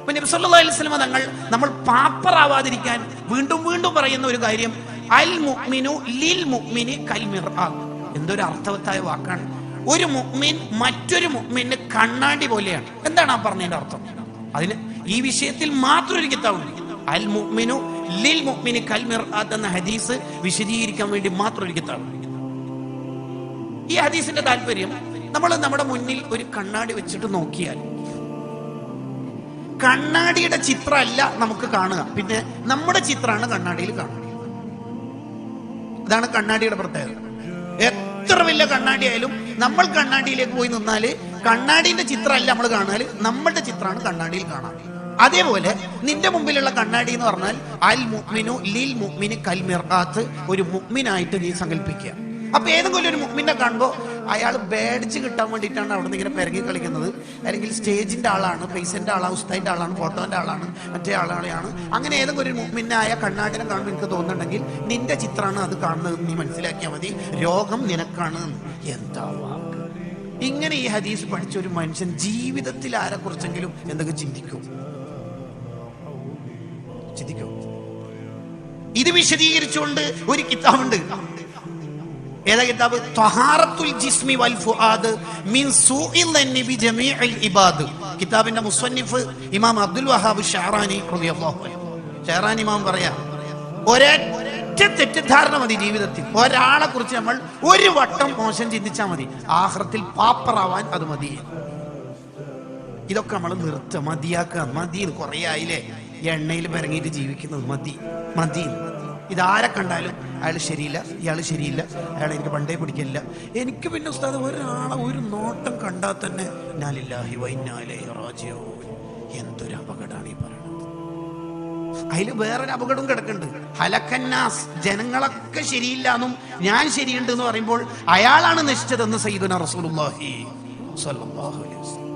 നബി സല്ലല്ലാഹു അലൈഹി വസല്ലം തങ്ങൾ നമ്മൾ പാപ്പറാവാതിരിക്കാൻ വീണ്ടും വീണ്ടും പറയുന്ന ഒരു കാര്യം, അൽ മുഅ്മിനു ലിൽ മുഅ്മിനി കൽ മിർആത്ത്. എന്തൊരു അർത്ഥവത്തായ വാക്കാണ്. ഒരു മുഅ്മിൻ മറ്റൊരു മുഅ്മിന് കണ്ണാടി പോലെയാണ്. എന്താണ് ആ പറഞ്ഞതിന്റെ അർത്ഥം? അതിന് ഈ വിഷയത്തിൽ മാത്രം ഒരു കിതാബുണ്ട്. അൽ മുഅ്മിനു ലിൽ മുഅ്മിനി കൽ മിർആത്ത് എന്ന ഹദീസ് വിശദീകരിക്കാൻ വേണ്ടി മാത്രം ഒരു കിതാബ്. ഈ ഹദീസിന്റെ താല്പര്യം, നമ്മൾ നമ്മുടെ മുന്നിൽ ഒരു കണ്ണാടി വെച്ചിട്ട് നോക്കിയാൽ കണ്ണാടിയുടെ ചിത്രമല്ല നമുക്ക് കാണുക, പിന്നെ നമ്മുടെ ചിത്രമാണ് കണ്ണാടിയിൽ കാണുക. ഇതാണ് കണ്ണാടിയുടെ പ്രത്യേകത. എത്ര വലിയ കണ്ണാടി ആയാലും നമ്മൾ കണ്ണാടിയിലേക്ക് പോയി നിന്നാല് കണ്ണാടിന്റെ ചിത്രമല്ല നമ്മൾ കാണാല്, നമ്മളുടെ ചിത്രമാണ് കണ്ണാടിയിൽ കാണാൻ. അതേപോലെ നിന്റെ മുമ്പിലുള്ള കണ്ണാടി എന്ന് പറഞ്ഞാൽ അൽ മുഅ്മിനു ലിൽ മുഅ്മിനി കൽ മിർആത്ത്, ഒരു മുഅ്മിനായിട്ട് നീ സങ്കല്പിക്കുക. അപ്പൊ ഏതെങ്കിലും ഒരു മുഅ്മിനെ കാണുമ്പോൾ അയാൾ ബാഡ്ജ് കിട്ടാൻ വേണ്ടിയിട്ടാണ് അവിടെ നിന്ന് ഇങ്ങനെ പെരങ്ങി കളിക്കുന്നത്, അല്ലെങ്കിൽ സ്റ്റേജിന്റെ ആളാണ്, പൈസന്റെ ആളാണ്, ഉസ്താദിന്റെ ആളാണ്, ഫോട്ടോന്റെ ആളാണ്, മറ്റേ ആളാണ്, അങ്ങനെ ഏതെങ്കിലും ഒരു മുഅ്മിനായ കണ്ണാടിനെ കാണുമ്പോൾ എനിക്ക് തോന്നുന്നുണ്ടെങ്കിൽ നിന്റെ ചിത്രമാണ് അത് കാണുന്നത്, നീ മനസ്സിലാക്കിയാൽ മതി, രോഗം നിനക്കാണ്. എന്താ വാക്ക്! ഇങ്ങനെ ഈ ഹദീസ് പഠിച്ച ഒരു മനുഷ്യൻ ജീവിതത്തിൽ ആരെ കുറിച്ചെങ്കിലും എന്തൊക്കെ ചിന്തിക്കും? ഇത് വിശദീകരിച്ചുകൊണ്ട് ഒരു കിതാബുണ്ട്. ഏതാ കിതാബ്? ത്വഹാറത്തുൽ ജിസ്മി വൽ ഫുആദ് മിൻ സൂഇൽ ദന്നി ബി ജമീഇൽ ഇബാദ്. കിതാബിന്റെ മുസന്നിഫ് ഇമാം അബ്ദുൽ വഹാബ് ഷഅറാനി റളിയല്ലാഹു അൻഹു. ഷഅറാനി ഇമാം പറയാ, ഒരൊറ്റ തെറ്റിദ്ധാരണ മതി ജീവിതത്തിൽ. ഒരാളെ കുറിച്ച് നമ്മൾ ഒരു വട്ടം മോശം ചിന്തിച്ചാൽ മതി, ആഖിറത്തിൽ പാപ്പറാവാൻ അത് മതി. ഇതൊക്കെ നമ്മൾ നിർത്തുക, മതിയാക്കുക. മതി, കുറേ ആയില്ലേ എണ്ണയിൽ പിറങ്ങിയിട്ട് ജീവിക്കുന്നത്, മതി മതി. ഇതാരെ കണ്ടാലും അയാൾ ശരിയില്ല, ഇയാൾ ശരിയില്ല, അയാൾ എനിക്ക് പണ്ടേ പിടിക്കില്ല. എനിക്ക് പിന്നെ ഉസ്താദ് ഒരാളെ ഒരു നോട്ടം കണ്ടാൽ തന്നെ ഇന്നാ ലില്ലാഹി വ ഇന്നാ ഇലൈഹി റാജിഊൻ. എന്തൊരു അപകടമാണ് ഈ പറയുന്നത്. അതിൽ വേറൊരു അപകടം കിടക്കുന്നുണ്ട്. ഹലക്കന്നാസ്, ജനങ്ങളൊക്കെ ശരിയില്ല എന്നും ഞാൻ ശരിയുണ്ട് എന്ന് പറയുമ്പോൾ അയാളാണ് നിശ്ചിതമെന്ന് സയ്യിദുനാ റസൂലുള്ളാഹി സ്വല്ലല്ലാഹു അലൈഹി വസല്ലം.